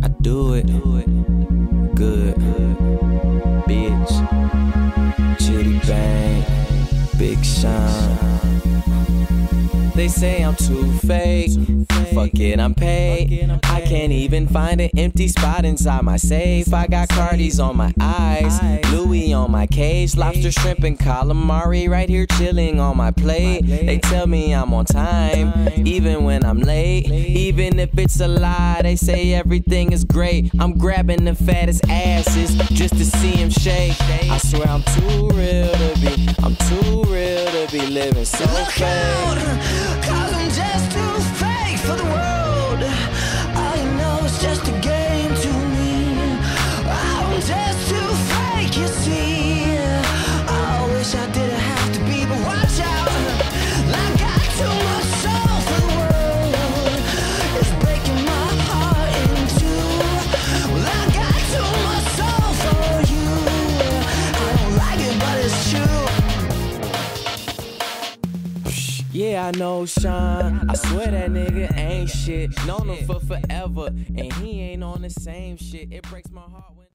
I do it good, bitch. Chitty bang, Big Sean. They say I'm too fake. Fuck it, I'm paid. I can't even find an empty spot inside my safe. I got Cardis on my eyes, Louis on my cage, lobster, shrimp, and calamari right here chilling on my plate. They tell me I'm on time, even when I'm late. Even if it's a lie, they say everything is great. I'm grabbing the fattest asses just to see them shake. I swear I'm too real to be living so fake. 'Cause I'm just too fake for the world. All you know is just a game to me. I'm just too fake, you see. I wish I didn't have to be, but watch out. I got too much soul for the world. It's breaking my heart in two. Well, I got too much soul for you. I don't like it, but it's true. Yeah, I know Sean. I swear that nigga ain't shit. Known him for forever, and he ain't on the same shit. It breaks my heart when